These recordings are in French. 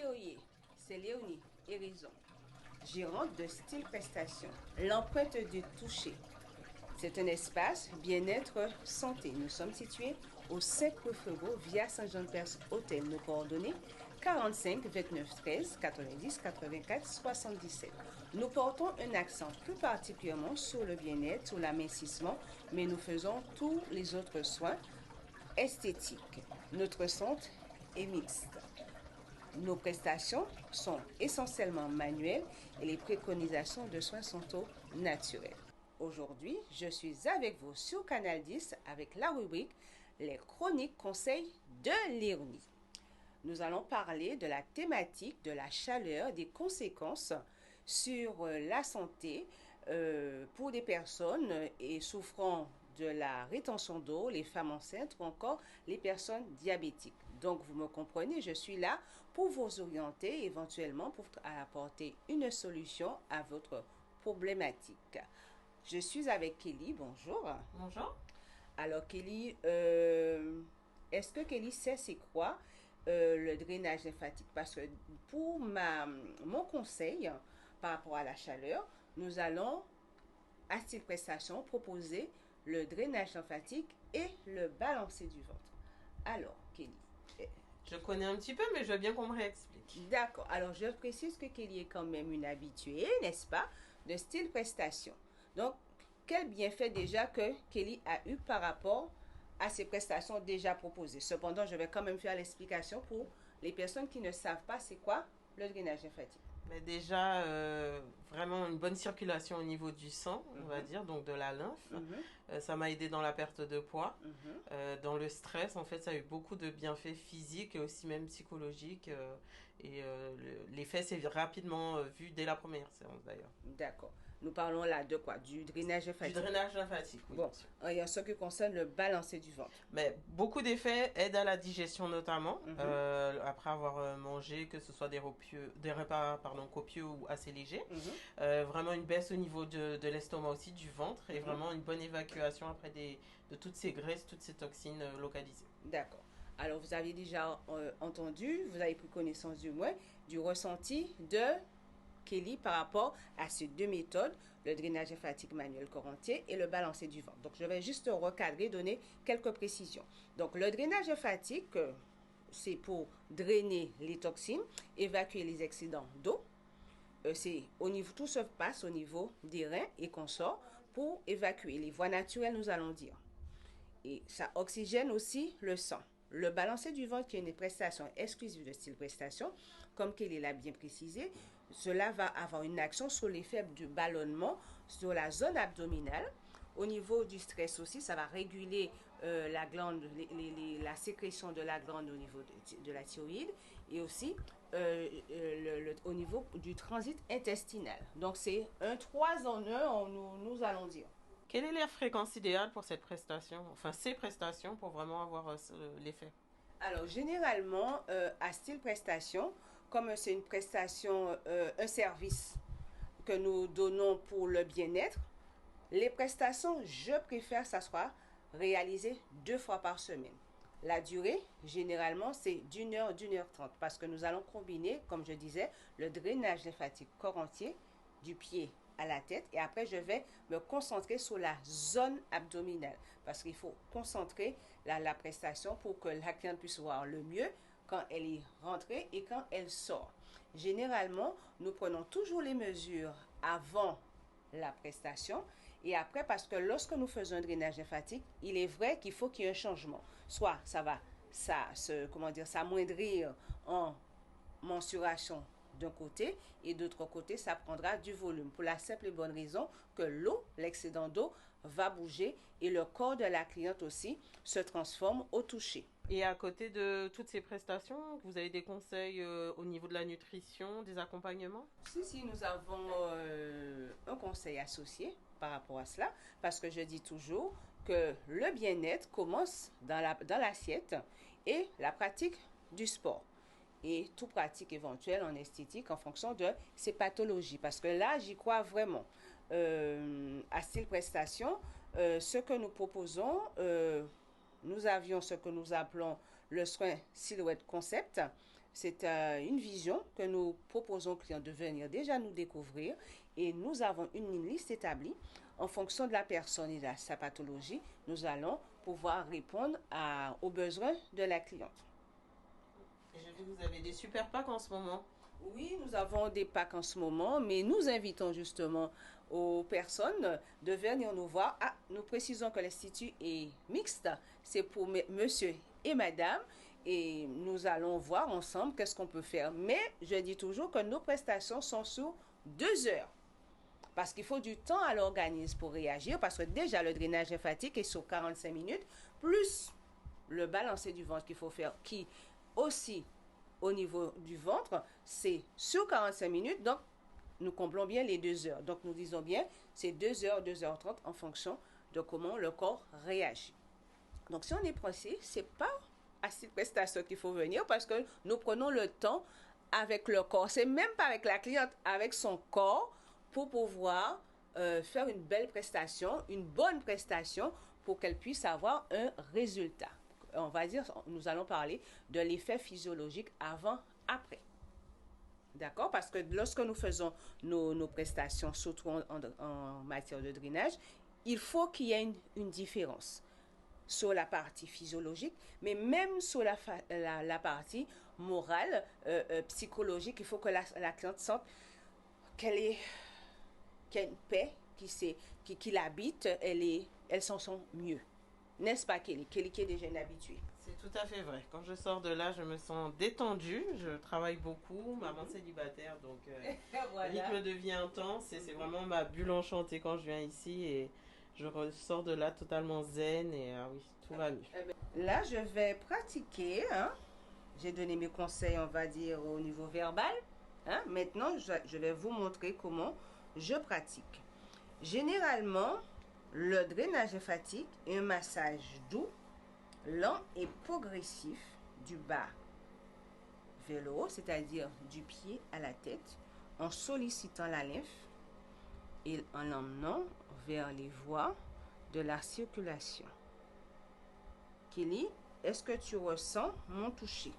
Oye, c'est Léonie Hérison, gérante de Style Prestation, l'empreinte du toucher. C'est un espace bien-être santé. Nous sommes situés au 5 rue Frego via Saint-Jean-de-Perse Hôtel. Nos coordonnées 45 29 13 90 84 77. Nous portons un accent plus particulièrement sur le bien-être, sur l'amincissement, mais nous faisons tous les autres soins esthétiques. Notre centre est mixte. Nos prestations sont essentiellement manuelles et les préconisations de soins sont au naturel. Aujourd'hui, je suis avec vous sur Canal 10 avec la rubrique Les chroniques conseils de Léonie. Nous allons parler de la thématique de la chaleur, des conséquences sur la santé pour des personnes souffrant de la rétention d'eau, les femmes enceintes ou encore les personnes diabétiques. Donc, vous me comprenez, je suis là pour vous orienter, éventuellement pour apporter une solution à votre problématique. Je suis avec Kelly, bonjour. Bonjour. Alors Kelly, est-ce que Kelly sait c'est quoi le drainage lymphatique? Parce que pour mon conseil par rapport à la chaleur, nous allons à Style Prestation proposer le drainage lymphatique et le balancer du ventre. Alors Kelly. Je connais un petit peu, mais je veux bien qu'on me réexplique. D'accord. Alors je précise que Kelly est quand même une habituée, n'est-ce pas, de Style Prestation. Donc, quel bienfait déjà que Kelly a eu par rapport à ses prestations déjà proposées. Cependant, je vais quand même faire l'explication pour les personnes qui ne savent pas c'est quoi le drainage lymphatique. Mais déjà, vraiment une bonne circulation au niveau du sang, on va dire, donc de la lymphe. Ça m'a aidé dans la perte de poids, dans le stress. En fait, ça a eu beaucoup de bienfaits physiques et aussi même psychologiques. L'effet s'est rapidement vu dès la première séance d'ailleurs. D'accord. Nous parlons là de quoi? Du drainage lymphatique. Du drainage lymphatique, oui. Bon, il y a ce qui concerne le balancer du ventre. Mais beaucoup d'effets aident à la digestion notamment, après avoir mangé, que ce soit des repas copieux ou assez légers. Vraiment une baisse au niveau de l'estomac aussi, du ventre, et vraiment une bonne évacuation après de toutes ces graisses, toutes ces toxines localisées. D'accord. Alors, vous avez déjà entendu, vous avez pris connaissance du moins du ressenti de Kelly par rapport à ces deux méthodes, le drainage lymphatique manuel corps entier et le balancer du ventre. Donc, je vais juste recadrer, donner quelques précisions. Donc, le drainage lymphatique, c'est pour drainer les toxines, évacuer les excédents d'eau. C'est au niveau, tout se passe au niveau des reins et consorts pour évacuer les voies naturelles, nous allons dire. Et ça oxygène aussi le sang. Le balancer du ventre, qui est une prestation exclusive de Style Prestation, comme Kelly l'a bien précisé, cela va avoir une action sur l'effet du ballonnement sur la zone abdominale. Au niveau du stress aussi, ça va réguler la glande, la sécrétion de la glande au niveau de la thyroïde et aussi au niveau du transit intestinal. Donc c'est un 3 en 1, nous allons dire. Quelle est la fréquence idéale pour cette prestation, enfin ces prestations, pour vraiment avoir l'effet? Alors, généralement, à Style Prestation, comme c'est une prestation, un service que nous donnons pour le bien-être, les prestations, je préfère que ça soit réalisé 2 fois par semaine. La durée, généralement, c'est d'1 heure, d'1 heure 30, parce que nous allons combiner, comme je disais, le drainage lymphatique corps entier, du pied à la tête, et après je vais me concentrer sur la zone abdominale parce qu'il faut concentrer la prestation pour que la cliente puisse voir le mieux quand elle est rentrée et quand elle sort. Généralement, nous prenons toujours les mesures avant la prestation et après, parce que lorsque nous faisons un drainage lymphatique, il est vrai qu'il faut qu'il y ait un changement. Soit ça va s'amoindrir en mensuration d'un côté et d'autre côté ça prendra du volume pour la simple et bonne raison que l'eau, l'excédent d'eau va bouger et le corps de la cliente aussi se transforme au toucher. Et à côté de toutes ces prestations, vous avez des conseils au niveau de la nutrition, des accompagnements? Si, nous avons un conseil associé par rapport à cela, parce que je dis toujours que le bien-être commence dans l'assiette et la pratique du sport. Et toute pratique éventuelle en esthétique en fonction de ces pathologies. Parce que là, j'y crois vraiment. À Style Prestation, ce que nous proposons, nous avions ce que nous appelons le soin silhouette concept C'est une vision que nous proposons aux clients de venir déjà nous découvrir et nous avons une liste établie. En fonction de la personne et de sa pathologie, nous allons pouvoir répondre aux besoins de la cliente. Et j'ai vu que vous avez des super packs en ce moment. Oui, nous avons des packs en ce moment, mais nous invitons justement aux personnes de venir nous voir. Ah, nous précisons que l'institut est mixte, c'est pour monsieur et madame, et nous allons voir ensemble qu'est-ce qu'on peut faire. Mais je dis toujours que nos prestations sont sur 2 heures. Parce qu'il faut du temps à l'organisme pour réagir, parce que déjà le drainage lymphatique est sur 45 minutes, plus le balancé du ventre qu'il faut faire, qui aussi au niveau du ventre, c'est sur 45 minutes, donc nous comblons bien les 2 heures. Donc nous disons bien, c'est 2 heures, 2h30 en fonction de comment le corps réagit. Donc si on est pressé, c'est pas à cette prestation qu'il faut venir parce que nous prenons le temps avec le corps. C'est même pas avec la cliente, avec son corps pour pouvoir faire une belle prestation, une bonne prestation pour qu'elle puisse avoir un résultat. On va dire, nous allons parler de l'effet physiologique avant-après. D'accord? Parce que lorsque nous faisons nos prestations, surtout en matière de drainage, il faut qu'il y ait une différence sur la partie physiologique, mais même sur la partie morale, psychologique. Il faut que la cliente sente qu'elle a une paix qui l'habite, elle s'en sent mieux. N'est-ce pas, Kelly? Kelly qui est déjà une habituée. C'est tout à fait vrai. Quand je sors de là, je me sens détendue. Je travaille beaucoup, maman célibataire, donc Voilà. le rythme de vie intense. C'est vraiment ma bulle enchantée quand je viens ici et je ressors de là totalement zen et oui, tout va mieux. Là, je vais pratiquer. Hein. J'ai donné mes conseils, on va dire, au niveau verbal. Hein. Maintenant, je vais vous montrer comment je pratique. Généralement, le drainage lymphatique est un massage doux, lent et progressif du bas vers le haut, c'est-à-dire du pied à la tête, en sollicitant la lymphe et en l'emmenant vers les voies de la circulation. Kelly, est-ce que tu ressens mon toucher?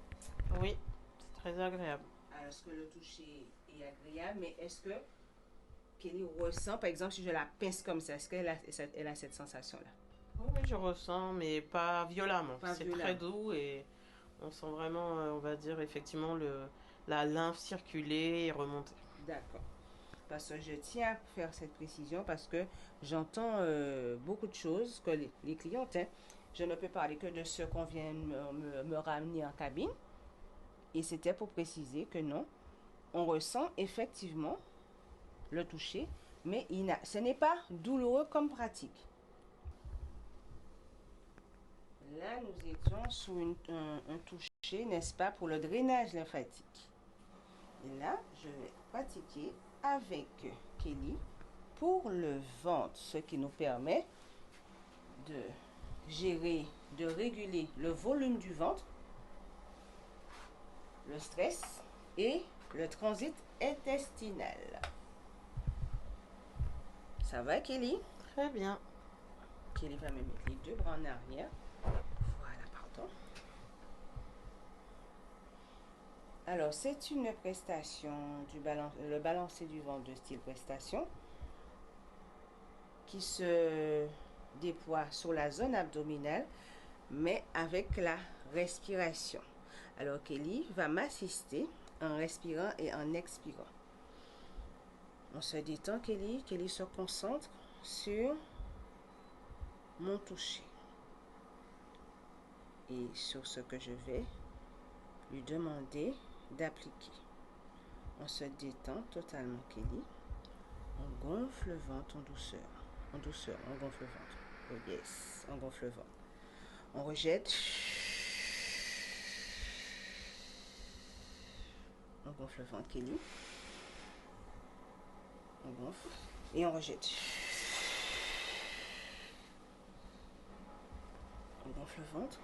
Oui, c'est très agréable. Alors, est-ce que le toucher est agréable, mais est-ce que Kelly ressent, par exemple, si je la pince comme ça, est-ce qu'elle a cette sensation-là? Oui, je ressens, mais pas violemment. C'est violemment. très doux et on sent vraiment, on va dire, effectivement, la lymphe circuler et remonter. D'accord. Parce que je tiens à faire cette précision parce que j'entends beaucoup de choses que les clientes, hein, je ne peux parler que de ce qu'on vient me ramener en cabine. Et c'était pour préciser que non, on ressent effectivement le toucher, mais ce n'est pas douloureux comme pratique. Là, nous étions sous un toucher, n'est-ce pas, pour le drainage lymphatique. Et là, je vais pratiquer avec Kelly pour le ventre, ce qui nous permet de gérer, de réguler le volume du ventre, le stress et le transit intestinal. Ça va, Kelly? Très bien. Kelly va me mettre les 2 bras en arrière. Voilà, pardon. Alors, c'est une prestation le balancé du ventre de style prestation qui se déploie sur la zone abdominale, mais avec la respiration. Alors, Kelly va m'assister en respirant et en expirant. On se détend, Kelly. Kelly se concentre sur mon toucher et sur ce que je vais lui demander d'appliquer. On se détend totalement, Kelly. On gonfle le ventre en douceur. En douceur, on gonfle le ventre. Oh yes, on gonfle le ventre. On rejette. On gonfle le ventre, Kelly. On gonfle et on rejette. On gonfle le ventre.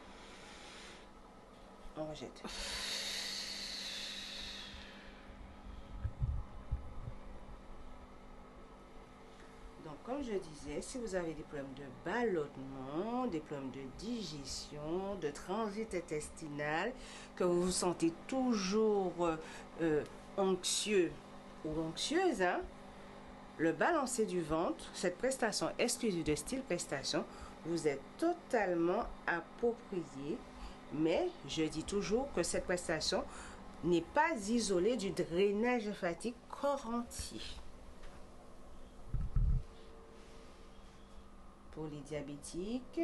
On rejette. Donc, comme je disais, si vous avez des problèmes de ballonnement, des problèmes de digestion, de transit intestinal, que vous vous sentez toujours anxieux ou anxieuse, hein, le balancé du ventre, cette prestation exclusive de style prestation, vous est totalement appropriée. Mais je dis toujours que cette prestation n'est pas isolée du drainage lymphatique corps entier. Pour les diabétiques,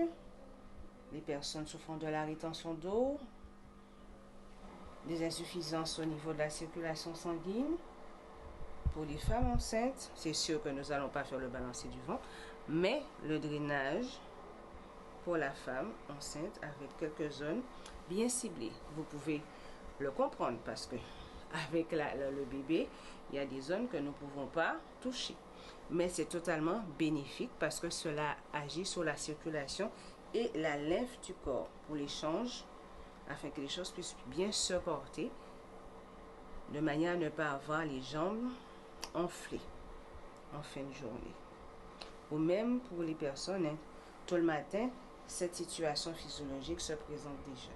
les personnes souffrant de la rétention d'eau, des insuffisances au niveau de la circulation sanguine, pour les femmes enceintes, c'est sûr que nous n'allons pas faire le balancier du ventre, mais le drainage pour la femme enceinte avec quelques zones bien ciblées. Vous pouvez le comprendre parce que avec le bébé, il y a des zones que nous ne pouvons pas toucher. Mais c'est totalement bénéfique parce que cela agit sur la circulation et la lymphe du corps pour l'échange afin que les choses puissent bien se porter de manière à ne pas avoir les jambes enflées en fin de journée. Ou même pour les personnes, hein, tôt le matin, cette situation physiologique se présente déjà.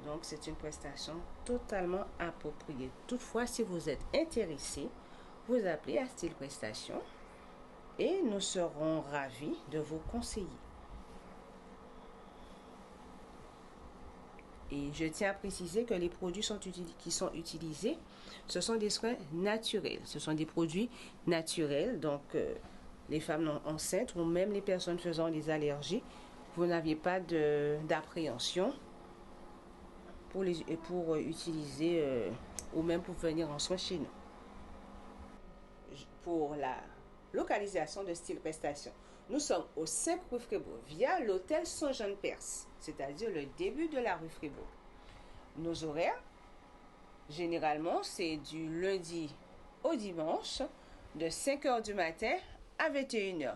Donc, c'est une prestation totalement appropriée. Toutefois, si vous êtes intéressé, vous appelez à Style Prestation et nous serons ravis de vous conseiller. Et je tiens à préciser que les produits qui sont utilisés, ce sont des soins naturels. Ce sont des produits naturels. Donc, les femmes enceintes ou même les personnes faisant des allergies, vous n'aviez pas d'appréhension pour utiliser ou même pour venir en soins chez nous. Pour la localisation de Style Prestation, nous sommes au 5 rue Frébourg via l'hôtel Saint-Jean-de-Perse, c'est-à-dire le début de la rue Frébourg. Nos horaires, généralement, c'est du lundi au dimanche, de 5h du matin à 21h.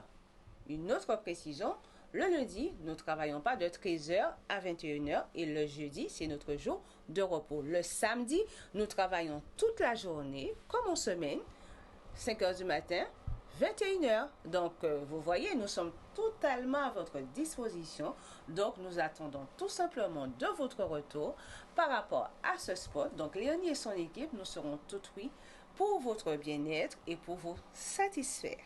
Une autre précision, le lundi, nous ne travaillons pas de 13h à 21h et le jeudi, c'est notre jour de repos. Le samedi, nous travaillons toute la journée, comme en semaine, 5h du matin, 21h. Donc, vous voyez, nous sommes totalement à votre disposition. Donc, nous attendons tout simplement de votre retour par rapport à ce spot. Donc, Léonie et son équipe, nous serons tout oui pour votre bien-être et pour vous satisfaire.